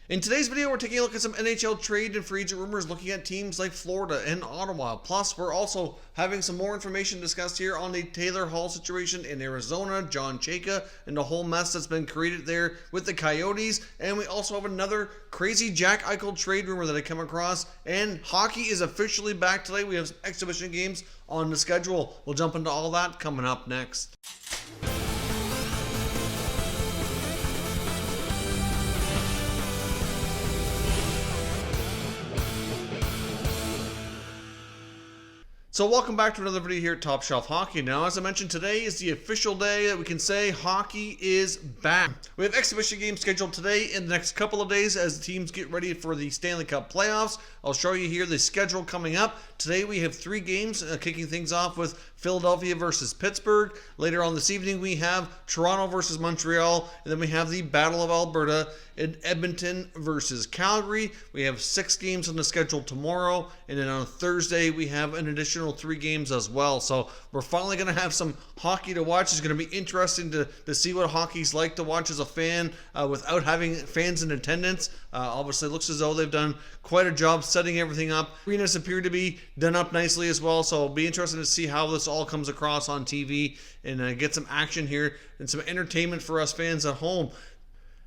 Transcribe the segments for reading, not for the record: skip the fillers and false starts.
In today's video, we're taking a look at some NHL trade and free agent rumors, looking at teams like Florida and Ottawa. Plus, we're also having some more information discussed here on the Taylor Hall situation in Arizona, John Chayka, and the whole mess that's been created there with the Coyotes. And we also have another crazy Jack Eichel trade rumor that I come across. And hockey is officially back today. We have some exhibition games on the schedule. We'll jump into all that coming up next. So welcome back to another video here at Top Shelf Hockey. Now, as I mentioned, today is the official day that we can say hockey is back. We have exhibition games scheduled today in the next couple of days as the teams get ready for the Stanley Cup playoffs. I'll show you here the schedule coming up. Today we have 3 games, kicking things off with Philadelphia versus Pittsburgh. Later on this evening we have Toronto versus Montreal, and then we have the Battle of Alberta in Edmonton versus Calgary. We have 6 games on the schedule tomorrow, and then on Thursday we have an additional 3 games as well. So we're finally going to have some hockey to watch. It's going to be interesting to see what hockey's like to watch as a fan without having fans in attendance. Obviously it looks as though they've done quite a job setting everything up. Arenas appear to be done up nicely as well, so it'll be interesting to see how this all comes across on TV and get some action here and some entertainment for us fans at home.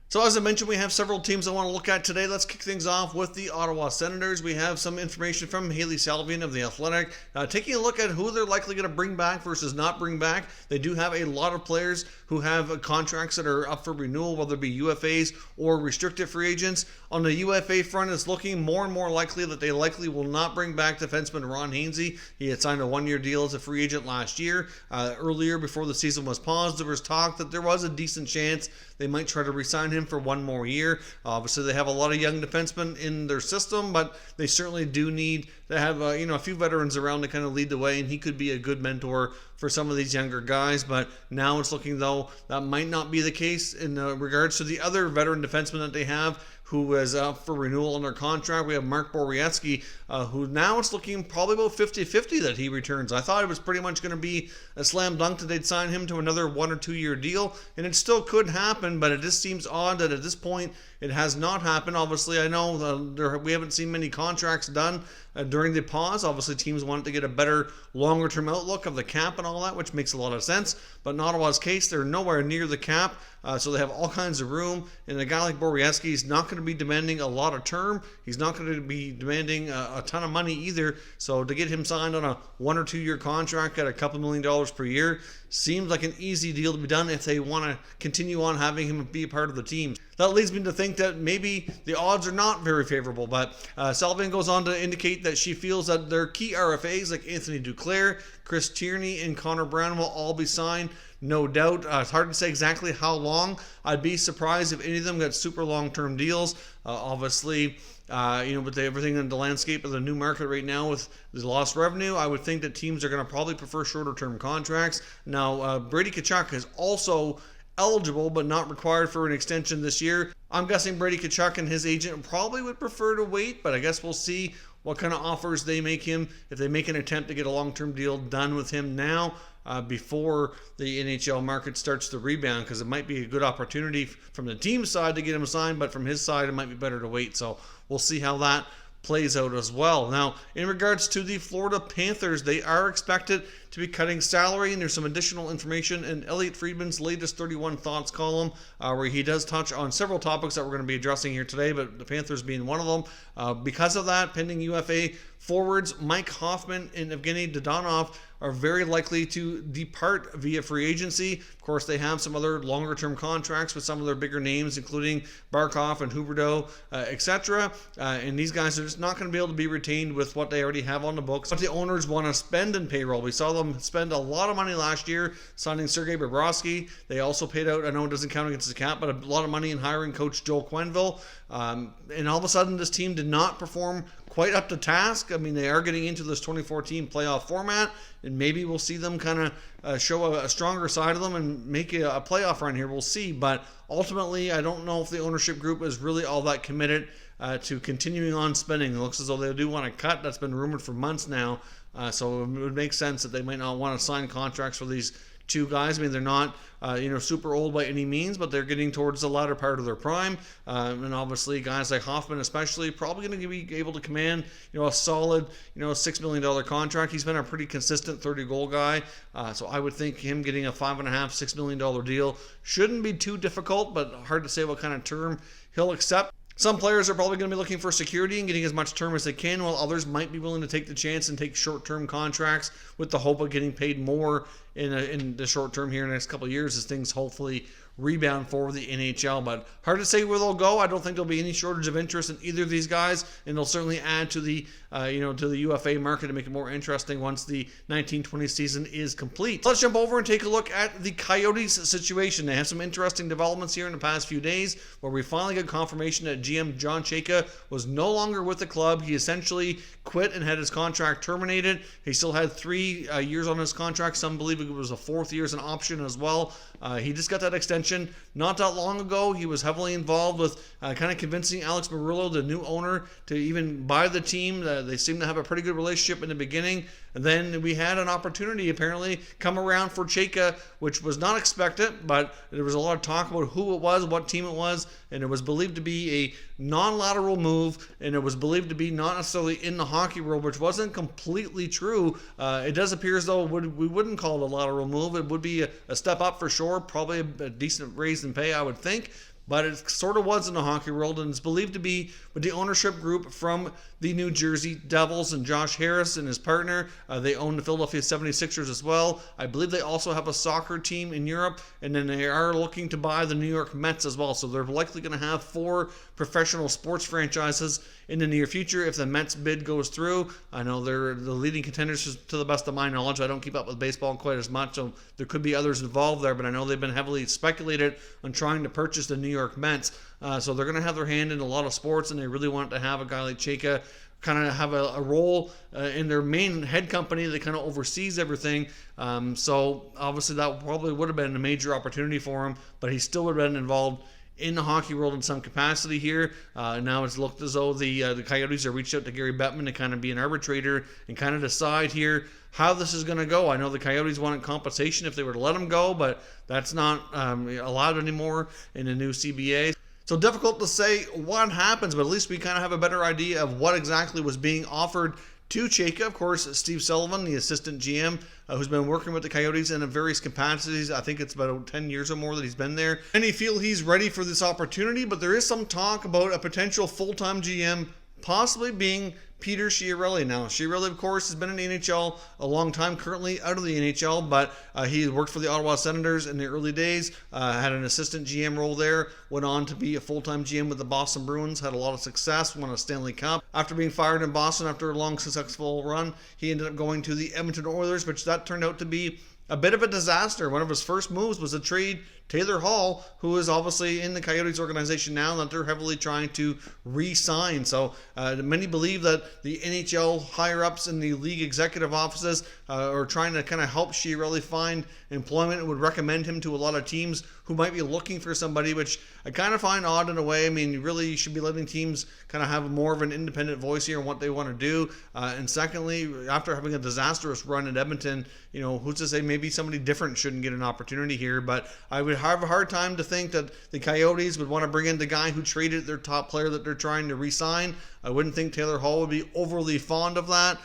So as I mentioned, we have several teams I want to look at today. Let's kick things off with the Ottawa Senators. We have some information from Haley Salvian of The Athletic, taking a look at who they're likely going to bring back versus not bring back. They do have a lot of players who have contracts that are up for renewal, whether it be UFAs or restricted free agents. On the UFA front, it's looking more and more likely that they likely will not bring back defenseman Ron Hainsey. He had signed a 1-year deal as a free agent last year. Earlier, before the season was paused, there was talk that there was a decent chance they might try to re-sign him for 1 more year. Obviously, they have a lot of young defensemen in their system, but they certainly do need to have a few veterans around to kind of lead the way, and he could be a good mentor for some of these younger guys. But now it's looking though that might not be the case in regards to the other veteran defenseman that they have, who is up for renewal on their contract. We have Mark Borowiecki, who now it's looking probably about 50-50 that he returns. I thought it was pretty much going to be a slam dunk that they'd sign him to another 1 or 2 year deal, and it still could happen, but it just seems odd that at this point it has not happened. Obviously, I know we haven't seen many contracts done during the pause. Obviously, teams wanted to get a better longer-term outlook of the cap and all that, which makes a lot of sense. But in Ottawa's case, they're nowhere near the cap, so they have all kinds of room. And a guy like Borowiecki is not going to be demanding a lot of term. He's not going to be demanding a ton of money either. So to get him signed on a 1 or 2 year contract at a couple $1 million per year seems like an easy deal to be done if they want to continue on having him be a part of the team. That leads me to think that maybe the odds are not very favorable, but Salvin goes on to indicate that she feels that their key RFAs like Anthony Duclair, Chris Tierney, and Connor Brown will all be signed. No doubt. It's hard to say exactly how long. I'd be surprised if any of them got super long-term deals. Obviously, with everything in the landscape of the new market right now with the lost revenue, I would think that teams are going to probably prefer shorter-term contracts. Now, Brady Tkachuk is also eligible but not required for an extension this year. I'm guessing Brady Tkachuk and his agent probably would prefer to wait, but I guess we'll see what kind of offers they make him if they make an attempt to get a long-term deal done with him now before the NHL market starts to rebound, because it might be a good opportunity from the team side to get him signed, but from his side it might be better to wait. So we'll see how that plays out as well. Now, in regards to the Florida Panthers, they are expected to be cutting salary, and there's some additional information in Elliot Friedman's latest 31 Thoughts column, where he does touch on several topics that we're going to be addressing here today, but the Panthers being one of them. Because of that, pending UFA forwards Mike Hoffman and Evgeny Dodonov are very likely to depart via free agency. Of course, they have some other longer-term contracts with some of their bigger names, including Barkov and Huberdeau, etc. And these guys are just not going to be able to be retained with what they already have on the books. But the owners want to spend in payroll. We saw them spend a lot of money last year signing Sergei Bobrovsky. They also paid out, I know it doesn't count against the cap, but a lot of money in hiring coach Joel Quenneville. And all of a sudden, this team did not perform quite up to task. I mean, they are getting into this 2014 playoff format, and maybe we'll see them kind of show a stronger side of them and make a playoff run here. We'll see. But ultimately, I don't know if the ownership group is really all that committed to continuing on spending. It looks as though they do want to cut. That's been rumored for months now. So it would make sense that they might not want to sign contracts for these two guys. I mean, they're not super old by any means, but they're getting towards the latter part of their prime. And obviously, guys like Hoffman, especially, probably going to be able to command a solid $6 million contract. He's been a pretty consistent 30-goal guy, so I would think him getting a $5.5-6 million deal shouldn't be too difficult, but hard to say what kind of term he'll accept. Some players are probably going to be looking for security and getting as much term as they can, while others might be willing to take the chance and take short-term contracts with the hope of getting paid more in the short term here in the next couple of years as things hopefully rebound for the NHL. But hard to say where they'll go. I don't think there'll be any shortage of interest in either of these guys, and they'll certainly add to the to the UFA market to make it more interesting once the 1920 season is complete. Let's jump over and take a look at the Coyotes situation. They have some interesting developments here in the past few days, where we finally got confirmation that GM John Chayka was no longer with the club. He essentially quit and had his contract terminated. He still had 3 years on his contract. Some believe it was a 4th year as an option as well. He just got that extension not that long ago. He was heavily involved with kind of convincing Alex Murillo, the new owner, to even buy the team. They seem to have a pretty good relationship in the beginning. And then we had an opportunity apparently come around for Chayka, which was not expected, but there was a lot of talk about who it was, what team it was, and it was believed to be a non-lateral move, and it was believed to be not necessarily in the hockey world, which wasn't completely true. It does appear as though we wouldn't call it a lateral move. It would be a step up for sure, probably a decent raise in pay, I would think. But it sort of was in the hockey world, and it's believed to be with the ownership group from the New Jersey Devils and Josh Harris and his partner. They own the Philadelphia 76ers as well. I believe they also have a soccer team in Europe, and then they are looking to buy the New York Mets as well. So they're likely going to have 4 professional sports franchises in the near future if the Mets bid goes through. I know they're the leading contenders to the best of my knowledge. I don't keep up with baseball quite as much, so there could be others involved there, but I know they've been heavily speculated on trying to purchase the New York Mets. So they're going to have their hand in a lot of sports, and they really want to have a guy like Chayka kind of have a role in their main head company that kind of oversees everything. So obviously that probably would have been a major opportunity for him, but he still would have been involved in the hockey world in some capacity here. Now it's looked as though the Coyotes have reached out to Gary Bettman to kind of be an arbitrator and kind of decide here how this is going to go. I know the Coyotes wanted compensation if they were to let him go, but that's not allowed anymore in the new CBA. So difficult to say what happens, but at least we kind of have a better idea of what exactly was being offered to Chayka. Of course, Steve Sullivan, the assistant GM, who's been working with the Coyotes in various capacities. I think it's about 10 years or more that he's been there. And he feels he's ready for this opportunity, but there is some talk about a potential full-time GM possibly being Peter Chiarelli. Now, Chiarelli, of course, has been in the NHL a long time, currently out of the NHL, but he worked for the Ottawa Senators in the early days, had an assistant GM role there, went on to be a full-time GM with the Boston Bruins, had a lot of success, won a Stanley Cup. After being fired in Boston after a long, successful run, he ended up going to the Edmonton Oilers, which that turned out to be a bit of a disaster. One of his first moves was to trade Taylor Hall, who is obviously in the Coyotes organization now that they're heavily trying to re-sign. So many believe that the NHL higher-ups in the league executive offices are trying to kind of help Chiarelli find employment and would recommend him to a lot of teams who might be looking for somebody, which I kind of find odd in a way. I mean, you really should be letting teams kind of have more of an independent voice here on what they want to do. And secondly, after having a disastrous run at Edmonton, who's to say maybe somebody different shouldn't get an opportunity here. But I would have a hard time to think that the Coyotes would want to bring in the guy who traded their top player that they're trying to re-sign. I wouldn't think Taylor Hall would be overly fond of that.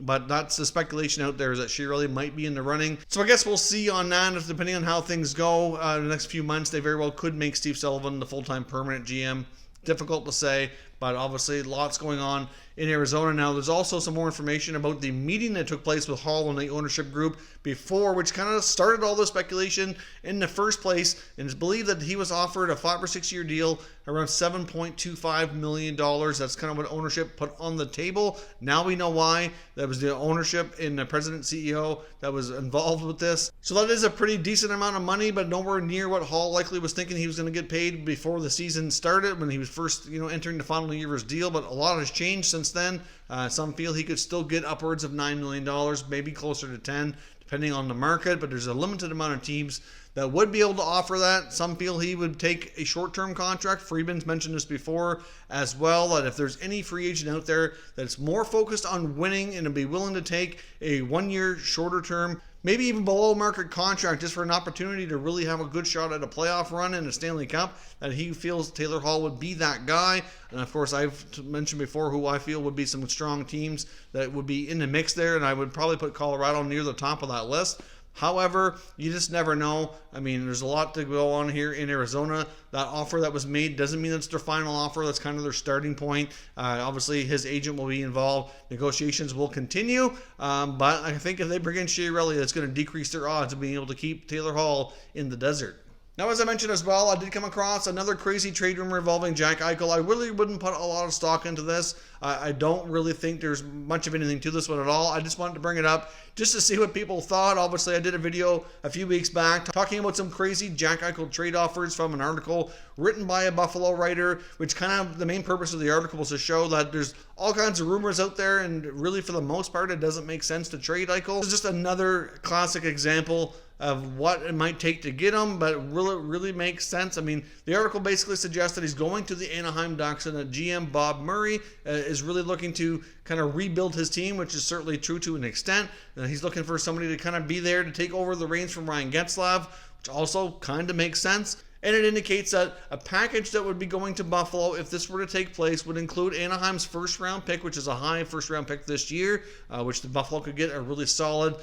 But that's the speculation out there, is that Chiarelli might be in the running. So I guess we'll see on that. Depending on how things go in the next few months, they very well could make Steve Sullivan the full-time permanent GM. Difficult to say, but obviously lots going on in Arizona now. There's also some more information about the meeting that took place with Hall and the ownership group before, which kind of started all the speculation in the first place. And it's believed that he was offered a 5 or 6 year deal around $7.25 million. That's kind of what ownership put on the table. Now we know why. That was the ownership and the president CEO that was involved with this. So that is a pretty decent amount of money, but nowhere near what Hall likely was thinking he was going to get paid before the season started, when he was first entering the final year of his deal. But a lot has changed since then. Some feel he could still get upwards of $9 million, maybe closer to 10, depending on the market. But there's a limited amount of teams that would be able to offer that. Some feel he would take a short-term contract. Friedman's mentioned this before as well, that if there's any free agent out there that's more focused on winning and to be willing to take a 1-year shorter term, maybe even below market contract just for an opportunity to really have a good shot at a playoff run in a Stanley Cup, that he feels Taylor Hall would be that guy. And of course, I've mentioned before who I feel would be some strong teams that would be in the mix there, and I would probably put Colorado near the top of that list. However, you just never know. I mean, there's a lot to go on here in Arizona. That offer that was made doesn't mean it's their final offer. That's kind of their starting point. Obviously, his agent will be involved. Negotiations will continue. But I think if they bring in Chiarelli, that's going to decrease their odds of being able to keep Taylor Hall in the desert. Now, as I mentioned as well, I did come across another crazy trade rumor involving Jack Eichel. I really wouldn't put a lot of stock into this. I don't really think there's much of anything to this one at all. I just wanted to bring it up just to see what people thought. Obviously, I did a video a few weeks back talking about some crazy Jack Eichel trade offers from an article written by a Buffalo writer, which kind of the main purpose of the article was to show that there's all kinds of rumors out there, and really for the most part, it doesn't make sense to trade Eichel. It's just another classic example of what it might take to get him, but really makes sense. I mean, the article basically suggests that he's going to the Anaheim Ducks, and that GM Bob Murray is really looking to kind of rebuild his team, which is certainly true to an extent. He's looking for somebody to kind of be there to take over the reins from Ryan Getzlaf, which also kind of makes sense. And it indicates that a package that would be going to Buffalo, if this were to take place, would include Anaheim's first-round pick, which is a high first-round pick this year, which the Buffalo could get a really solid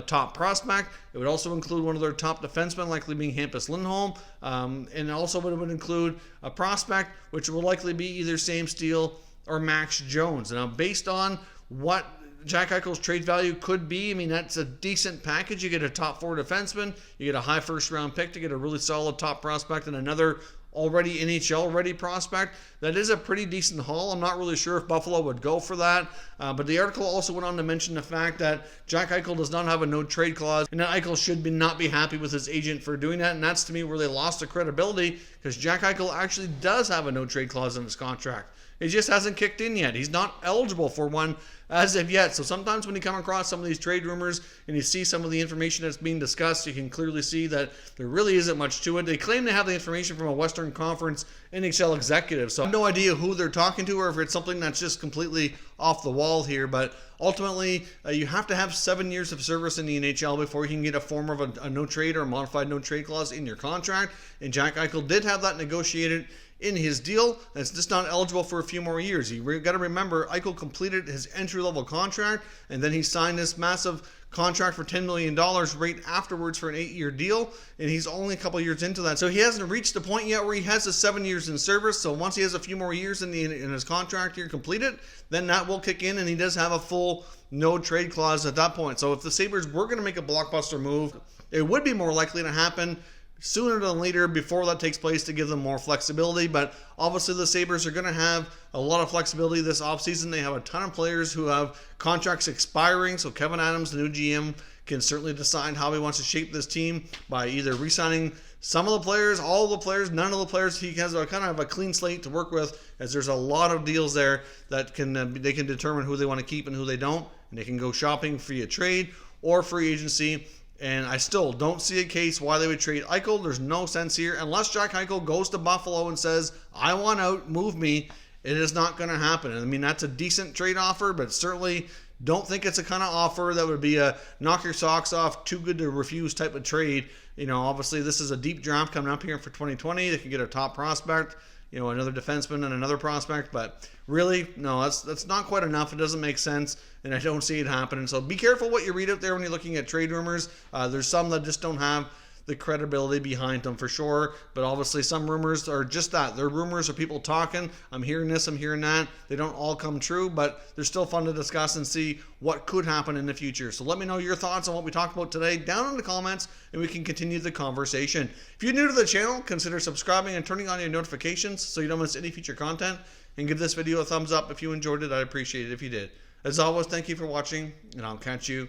top prospect. It would also include one of their top defensemen, likely being Hampus Lindholm, and also it would include a prospect, which will likely be either Sam Steele or Max Jones. Now, based on what Jack Eichel's trade value could be, I mean, that's a decent package. You get a top 4 defenseman, you get a high first-round pick to get a really solid top prospect, and another already NHL-ready prospect. That is a pretty decent haul. I'm not really sure if Buffalo would go for that, but the article also went on to mention the fact that Jack Eichel does not have a no-trade clause, and that Eichel should not be happy with his agent for doing that, and that's, to me, where they lost the credibility, because Jack Eichel actually does have a no-trade clause in his contract. It just hasn't kicked in yet. He's not eligible for one as of yet. So sometimes when you come across some of these trade rumors and you see some of the information that's being discussed, you can clearly see that there really isn't much to it. They claim to have the information from a Western Conference NHL executive, so I have no idea who they're talking to or if it's something that's just completely off the wall here. But ultimately, you have to have 7 years of service in the NHL before you can get a form of a no-trade or a modified no-trade clause in your contract. And Jack Eichel did have that negotiated in his deal. It's just not eligible for a few more years. You got to remember, Eichel completed his entry-level contract, and then he signed this massive contract for $10 million right afterwards for an 8-year deal, and he's only a couple years into that. So he hasn't reached the point yet where he has the 7 years in service. So once he has a few more years in his contract here completed, then that will kick in, and he does have a full no-trade clause at that point. So if the Sabres were going to make a blockbuster move, it would be more likely to happen sooner than later before that takes place to give them more flexibility. But obviously the Sabres are going to have a lot of flexibility this offseason. They have a ton of players who have contracts expiring, so Kevin Adams, the new GM, can certainly decide how he wants to shape this team by either re-signing some of the players, all of the players, none of the players. He has a kind of a clean slate to work with, as there's a lot of deals there that they can determine who they want to keep and who they don't, and they can go shopping via trade or free agency. And I still don't see a case why they would trade Eichel. There's no sense here. Unless Jack Eichel goes to Buffalo and says, I want out, move me, it is not going to happen. I mean, that's a decent trade offer, but certainly don't think it's a kind of offer that would be a knock your socks off, too good to refuse type of trade. You know, obviously this is a deep draft coming up here for 2020. They can get a top prospect, you know, another defenseman and another prospect, but really, no, that's not quite enough. It doesn't make sense, and I don't see it happening. So be careful what you read out there when you're looking at trade rumors. There's some that just don't have the credibility behind them for sure, but obviously some rumors are just that. They're rumors of people talking. I'm hearing this, I'm hearing that. They don't all come true, but they're still fun to discuss and see what could happen in the future. So let me know your thoughts on what we talked about today down in the comments, and we can continue the conversation. If you're new to the channel, consider subscribing and turning on your notifications so you don't miss any future content, and give this video a thumbs up if you enjoyed it. I'd appreciate it if you did. As always, thank you for watching, and I'll catch you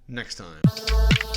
next time.